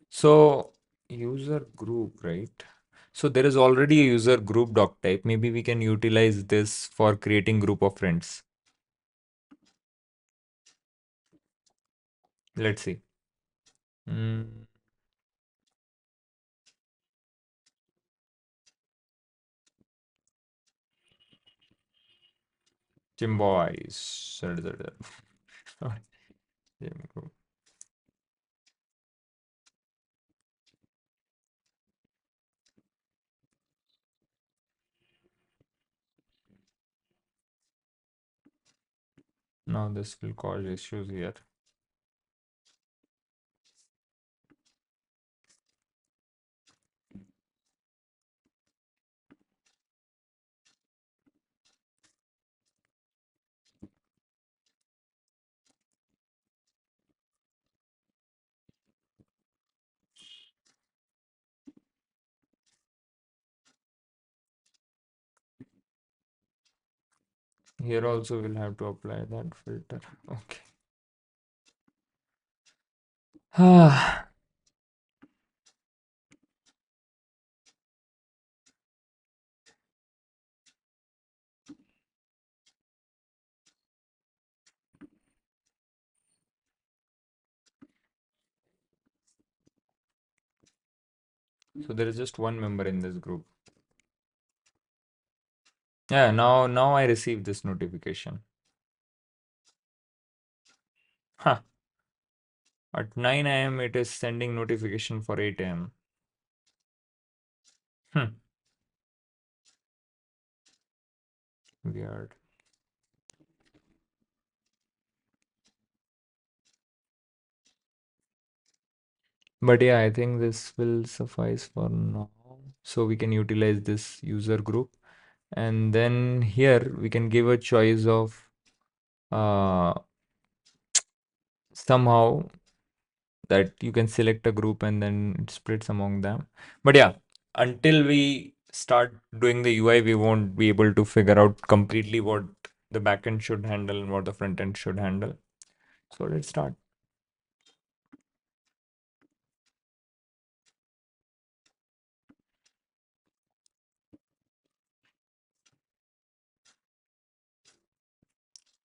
So user group, right? So there is already a user group doc type. Maybe we can utilize this for creating group of friends. Let's see. Mm, Gym Sorry. Gym group. Now this will cause issues here. Here also we'll have to apply that filter. Okay. So there is just one member in this group. Yeah, now I received this notification. Huh. At 9 a.m. it is sending notification for 8 a.m. Hmm. Weird. But yeah, I think this will suffice for now. So we can utilize this user group. And then here we can give a choice of uh, somehow that you can select a group and then it splits among them. But yeah, until we start doing the UI, we won't be able to figure out completely what the backend should handle and what the front end should handle. So let's start.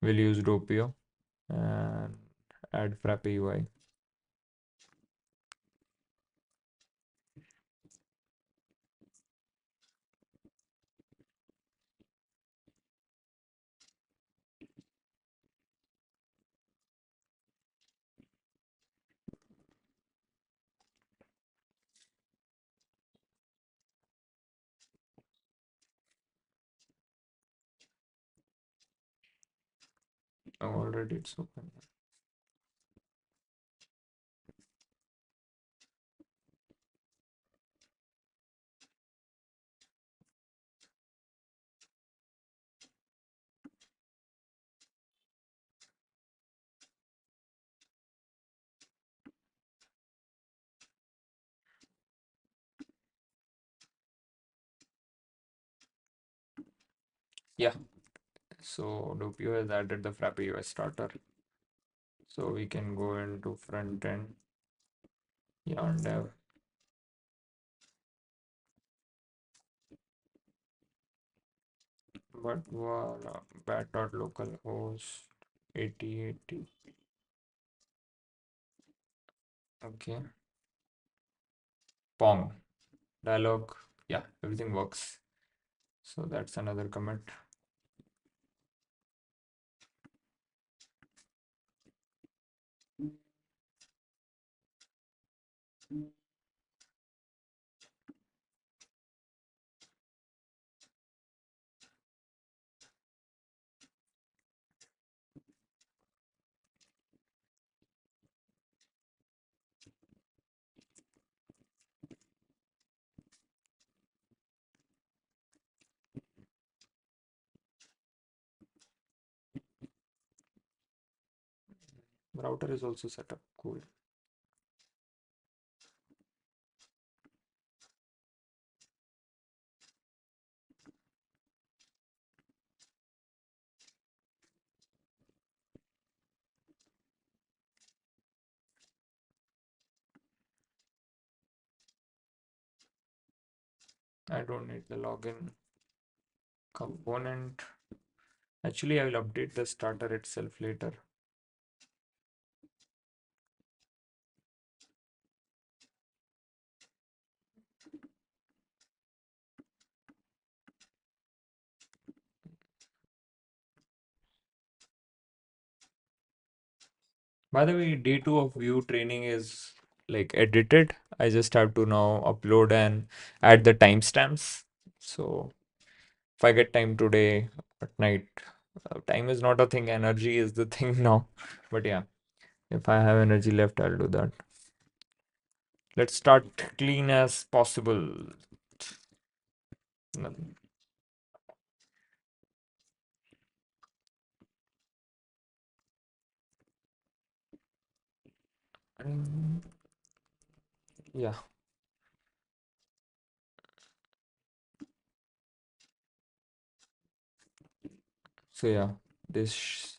We'll use Doppio and add FrappeUI. Oh, already it's open. Yeah, so Doppio has added the FrappeUI starter. So we can go into front end, yarn dev. But voila, bat.localhost 8080. Okay. Pong. Dialog. Yeah, everything works. So that's another commit. Router is also set up. Cool. I don't need the login component. Actually, I will update the starter itself later. By the way, day 2 of Vue training is like edited. I just have to now upload and add the timestamps. So if I get time today at night, time is not a thing, energy is the thing now. But yeah, if I have energy left, I'll do that. Let's start clean as possible. Nothing. Yeah. So yeah, this.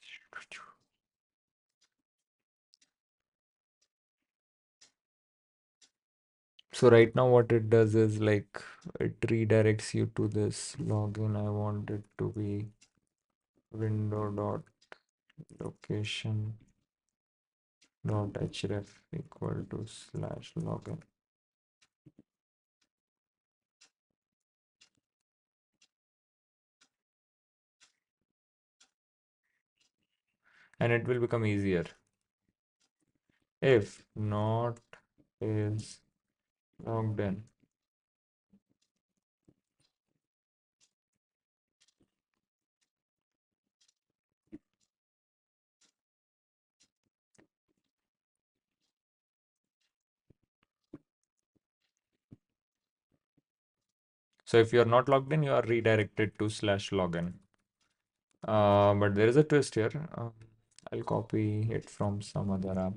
So right now what it does is like it redirects you to this login. I want it to be window dot location dot href equal to slash login. And it will become easier. If not is logged in. So if you're not logged in, you are redirected to slash login. But there is a twist here. I'll copy it from some other app.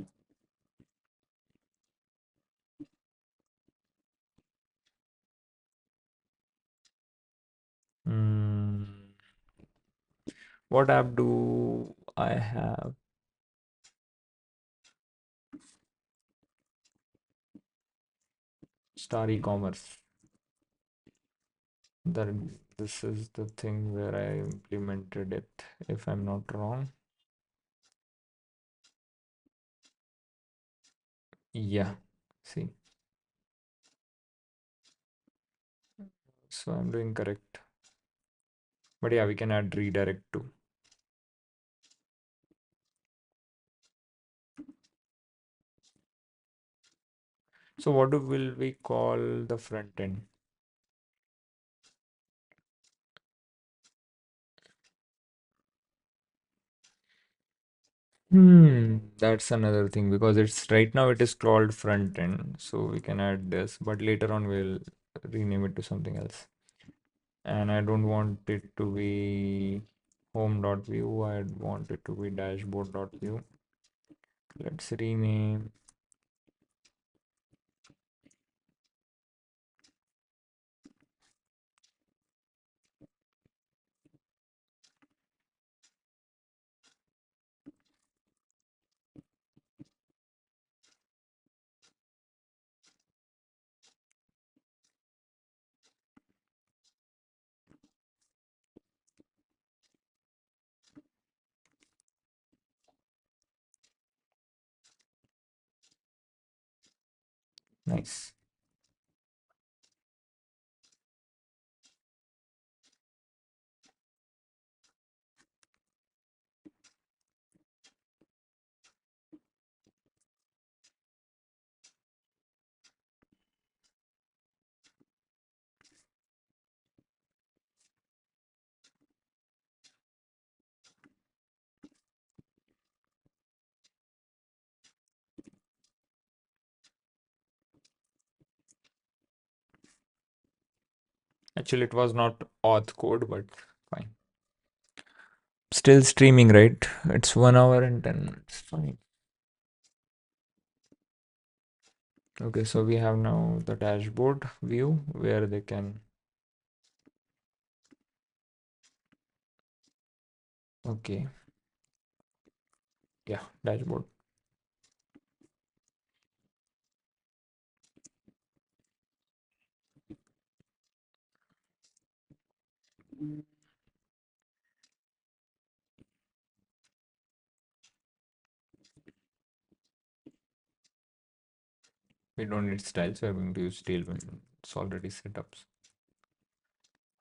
Hmm. What app do I have? Star e-commerce. Then this is the thing where I implemented it, if I'm not wrong. Yeah, see. So I'm doing correct. But yeah, we can add redirect too. So will we call the front end? That's another thing because it's right now it is called front end. So we can add this, but later on we'll rename it to something else. And I don't want it to be home.view. I want it to be dashboard.view. Let's rename. Nice. Actually, it was not auth code, but fine. Still streaming, right? It's 1 hour and 10 minutes. Fine. Okay, so we have now the dashboard view where they can. Okay. Yeah, dashboard. We don't need style, so we're going to use Tailwind. It's already set up.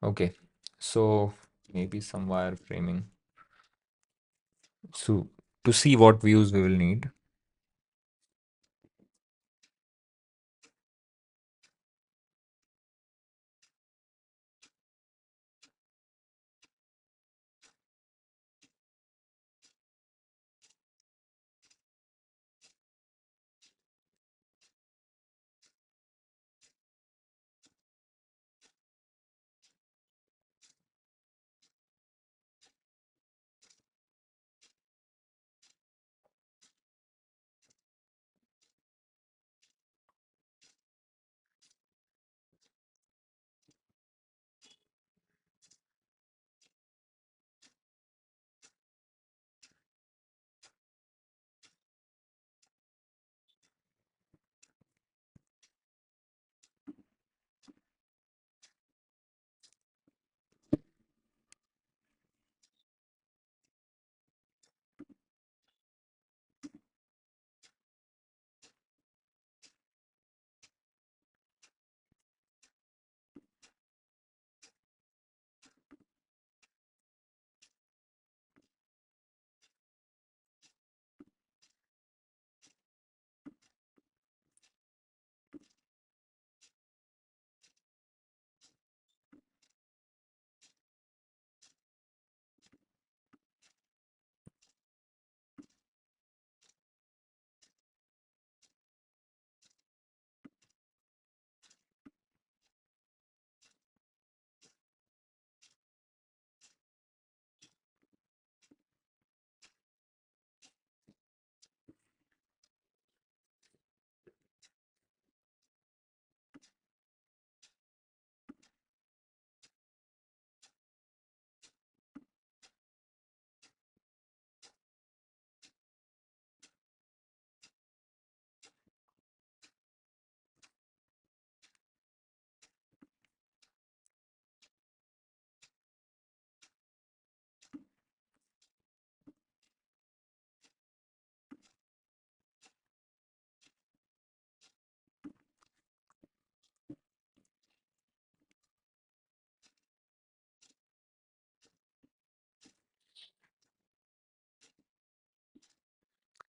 Okay, so maybe some wireframing. So to see what views we will need,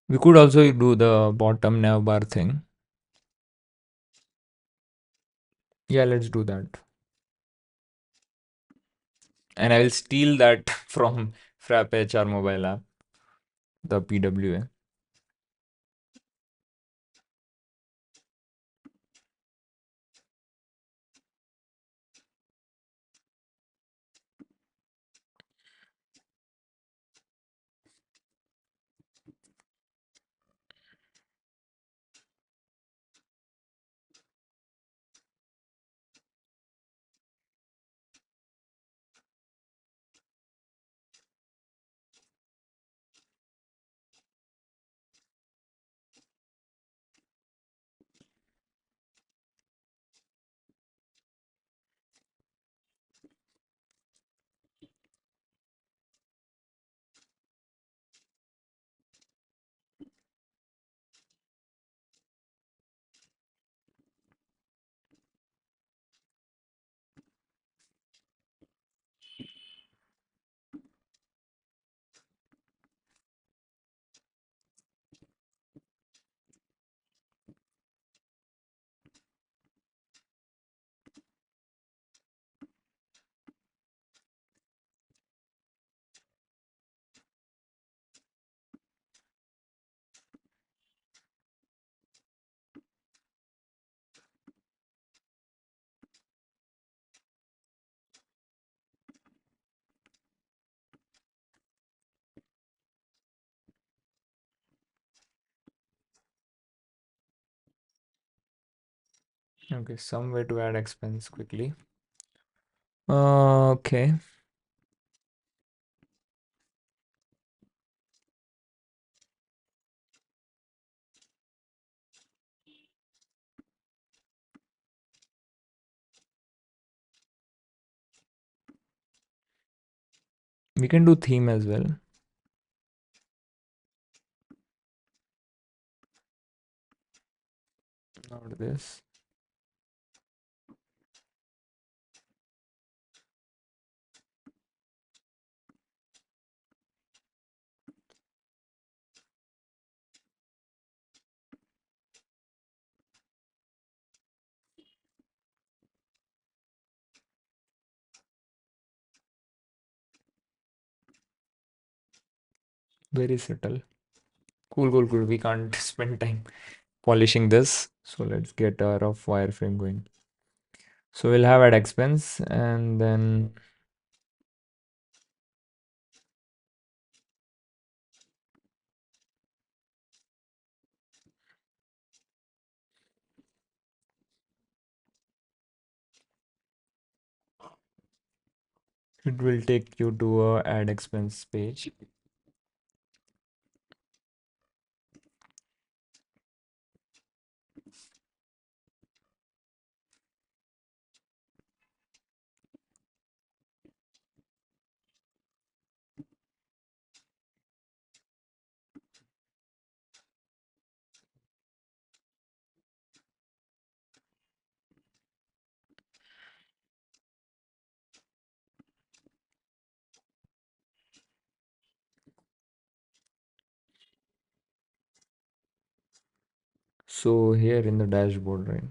we could also do the bottom navbar thing. Yeah, let's do that. And I will steal that from Frappe HR mobile app, the PWA. Okay, some way to add expense quickly. Okay. We can do theme as well. Not this. Very subtle. Cool, cool, cool. We can't spend time polishing this. So let's get our rough wireframe going. So we'll have at expense and then it will take you to a add expense page. So here in the dashboard, right?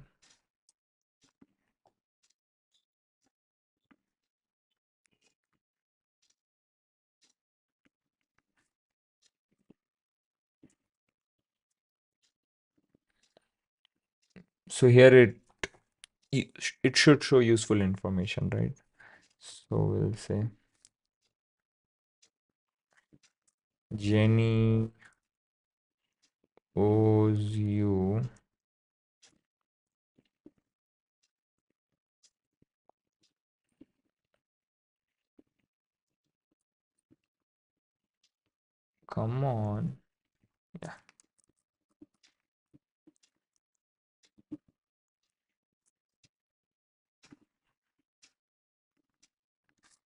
So here it should show useful information, right? So we'll say Jenny owes you come on. Yeah,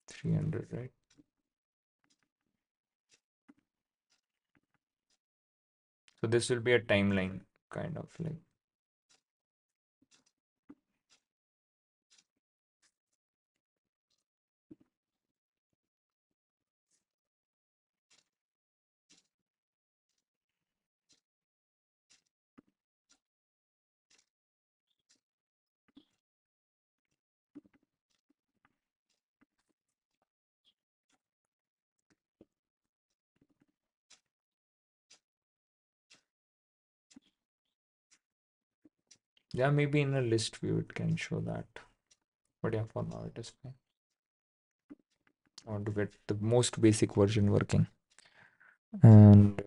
300, right? So this will be a timeline kind of like yeah, maybe in a list view it can show that. But yeah, for now it is fine. I want to get the most basic version working. And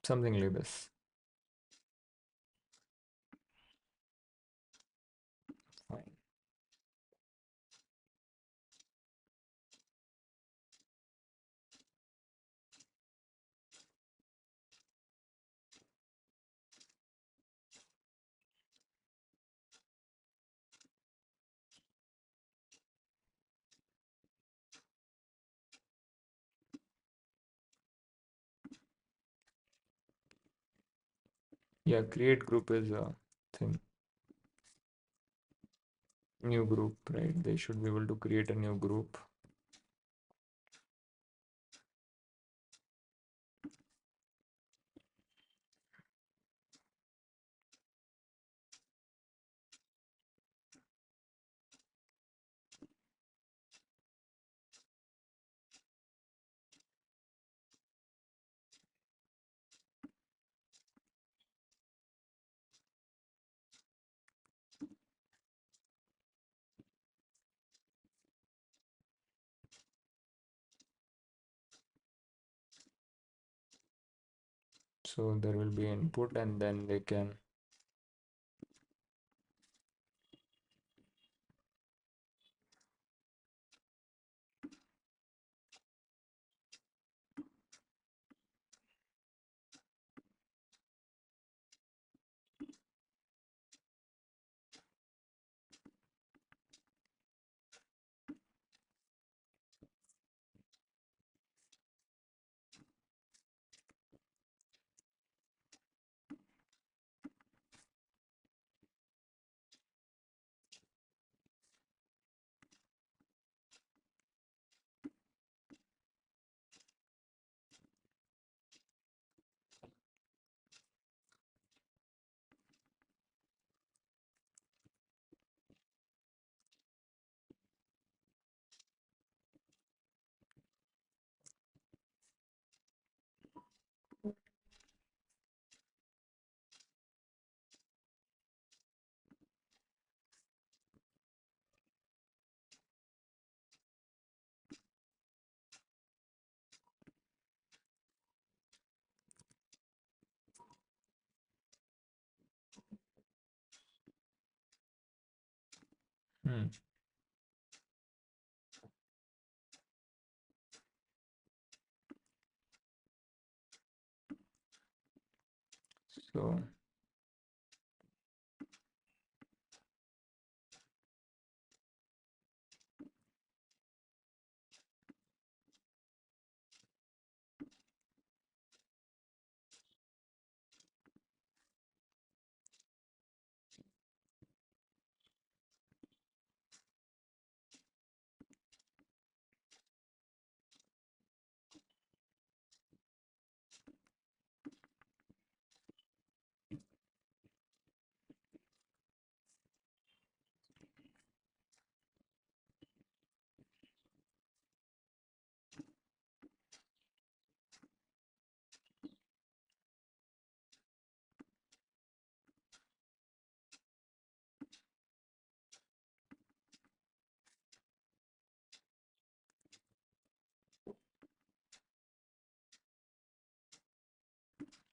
something like this. Fine. Yeah, create group is a thing. New group, right? They should be able to create a new group. So there will be input and then they can Hmm. So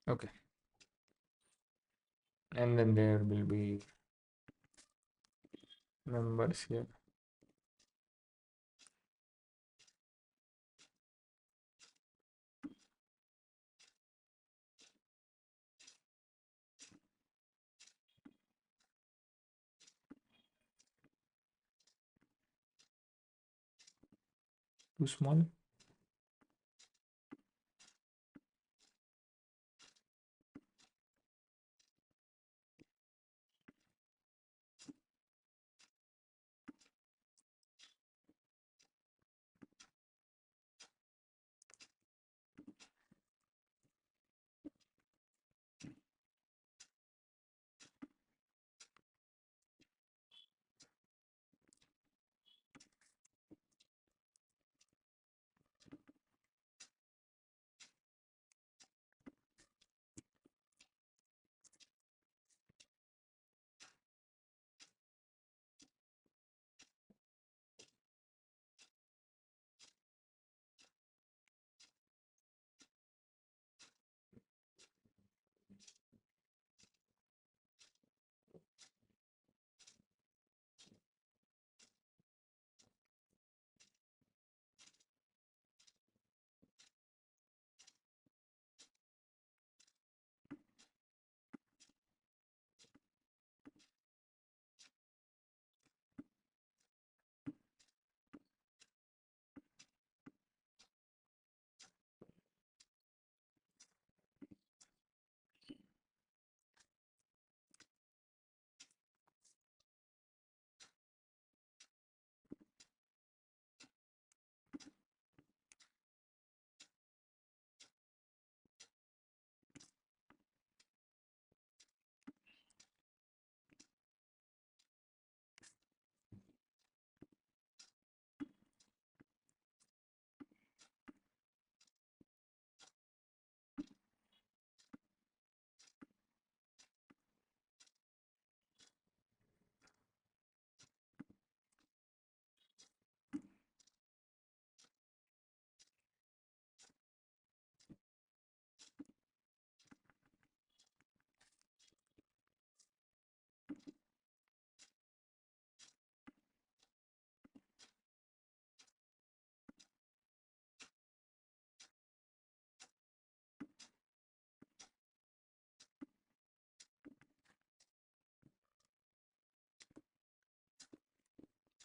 okay, and then there will be members here. Too small.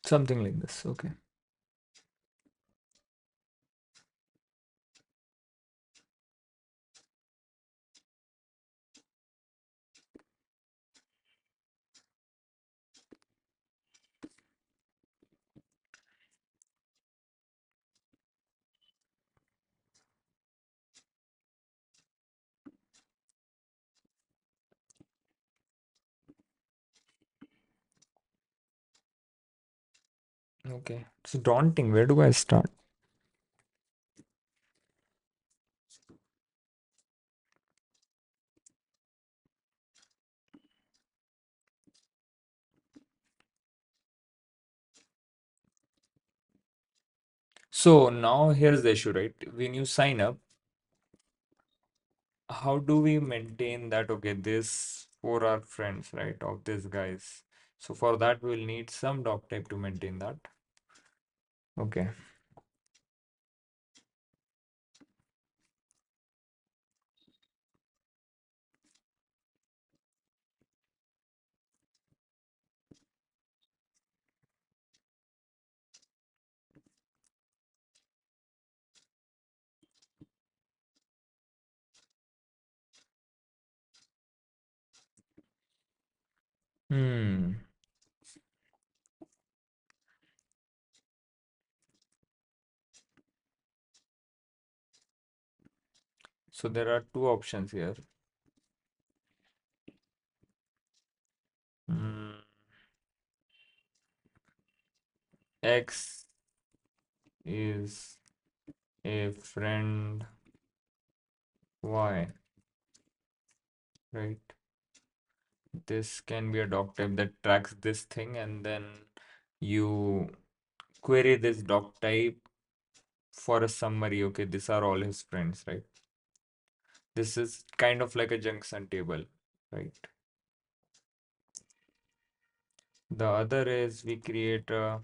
Something like this. Okay. Okay. It's daunting. Where do I start? So now here's the issue, right? When you sign up, how do we maintain that? Okay, this for our friends, right? Of these guys. So for that, we'll need some doc type to maintain that. Okay. Hmm. So there are two options here. Hmm. X is a friend Y, right? This can be a doc type that tracks this thing, and then you query this doc type for a summary. Okay, these are all his friends, right? This is kind of like a junction table, right? The other is we create a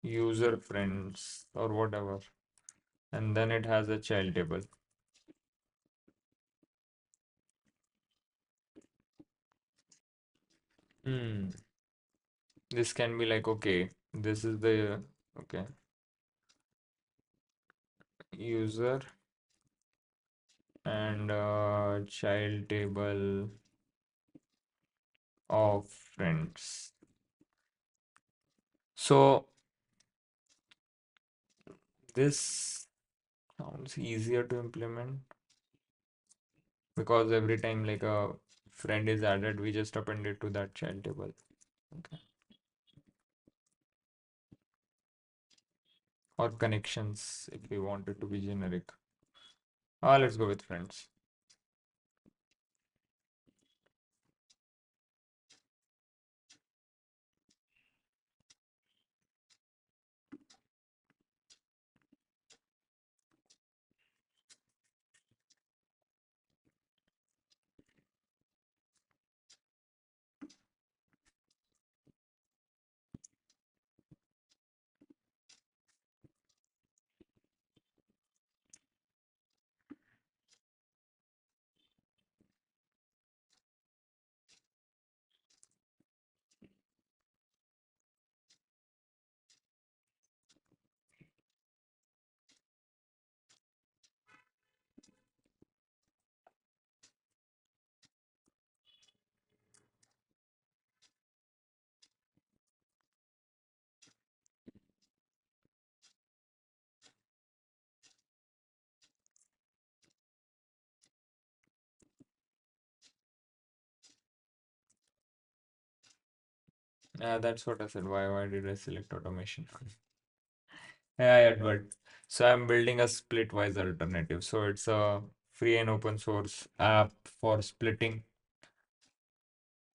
user friends or whatever, and then it has a child table. Hmm. This can be like, okay, this is the okay user and child table of friends. So this sounds easier to implement because every time like a friend is added, we just append it to that child table. Okay. Or connections if we want it to be generic. Let's go with friends. That's what I said. Why did I select automation? Yeah, but so I'm building a Splitwise alternative. So it's a free and open source app for splitting.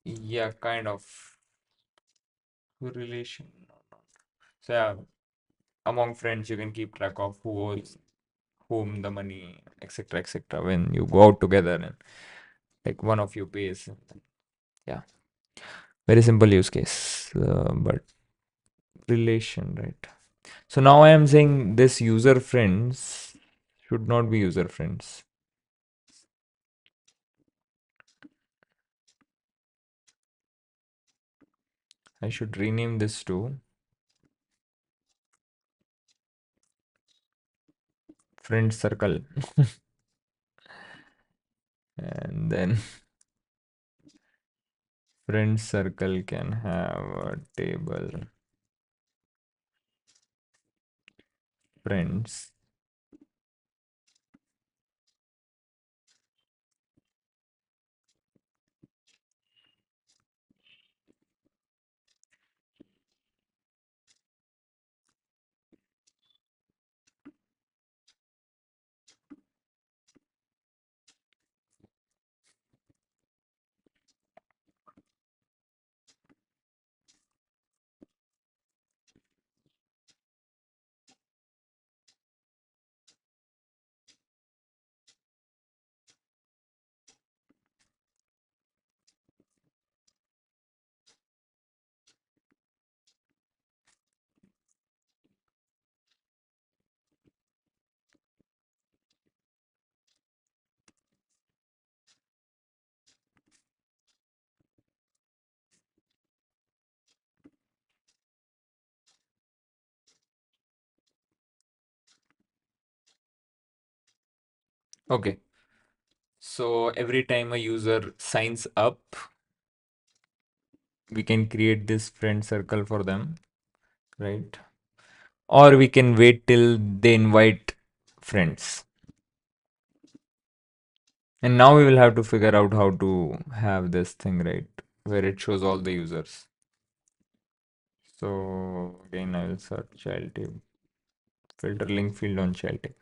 Yeah, kind of relation. So yeah, among friends, you can keep track of who owes whom the money, etc., etc. When you go out together and like one of you pays. Yeah, very simple use case, but relation, right? So now I am saying this user friends should not be user friends. I should rename this to friend circle. And then friend circle can have a table friends. Okay. So every time a user signs up, we can create this friend circle for them, right? Or we can wait till they invite friends. And now we will have to figure out how to have this thing, right? Where it shows all the users. So again, I will search child table, filter link field on child table.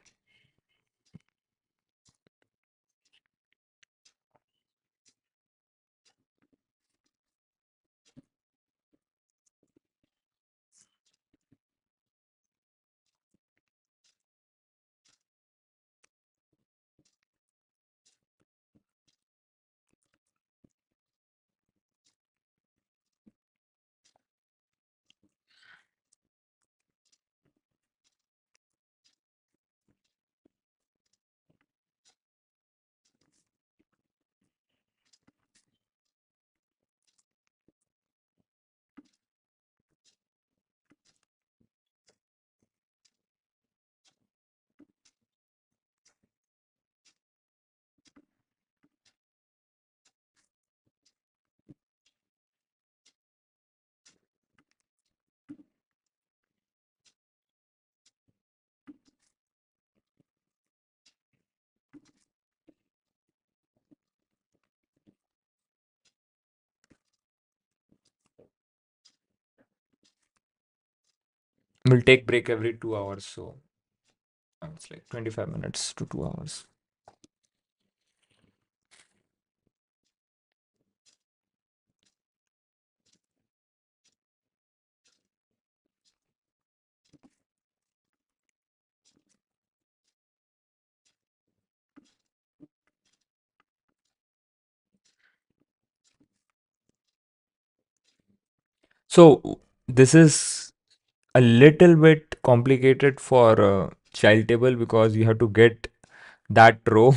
We'll take break every 2 hours, so it's like 25 minutes to 2 hours. So this is a little bit complicated for child table because you have to get that row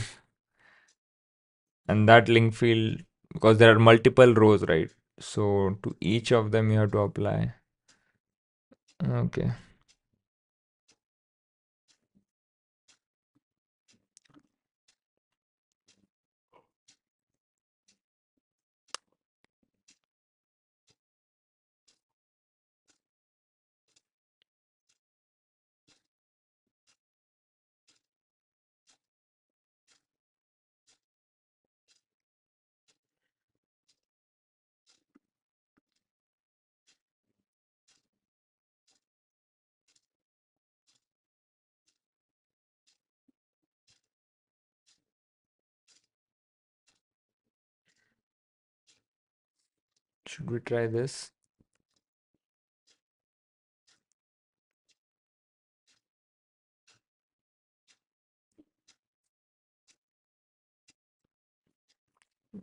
and that link field because there are multiple rows, right? So to each of them you have to apply. Okay. Should we try this?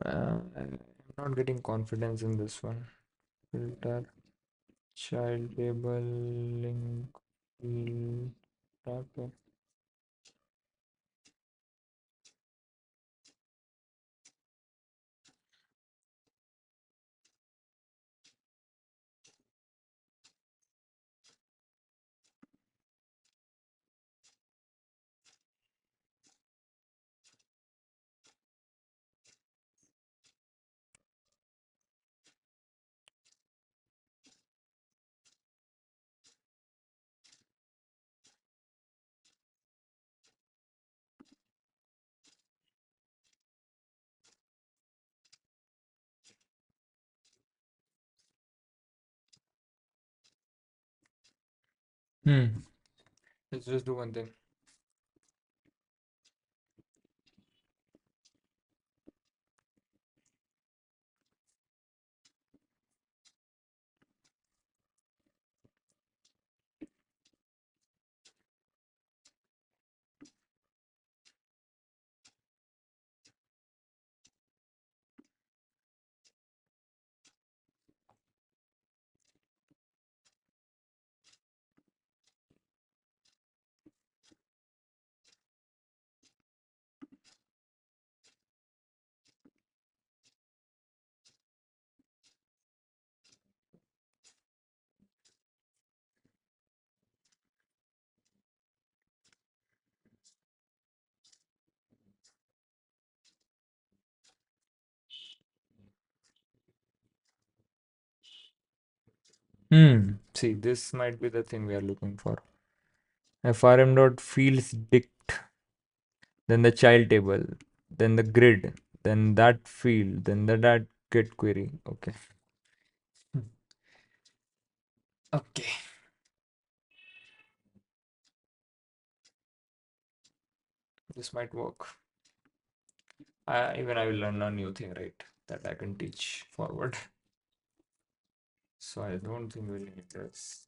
I'm not getting confidence in this one. Filter, child table, link field, okay. Let's just do one thing. See, this might be the thing we are looking for. FRM dot fields dict, then the child table, then the grid, then that field, then that get query. Okay. Okay. This might work. Even I will learn a new thing, right? That I can teach forward. So I don't think we'll need this.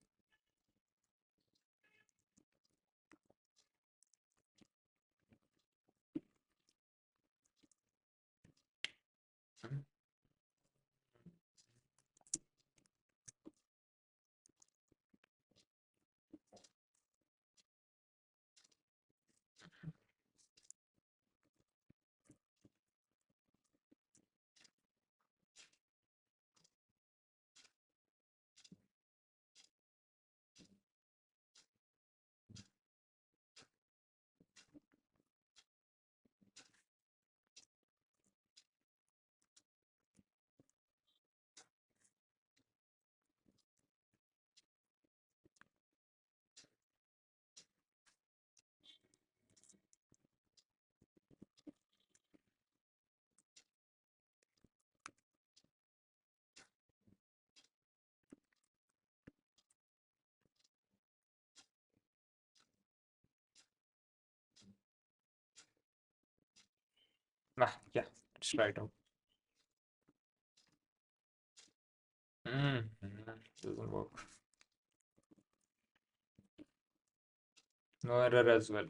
Yeah, let's try it out. Doesn't work. No error as well.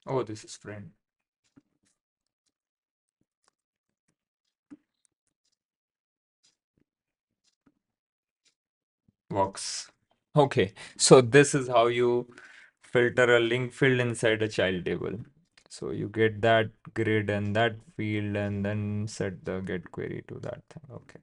Oh, this is friend. Works. Okay, so this is how you filter a link field inside a child table. So you get that grid and that field and then set the get query to that thing. Okay.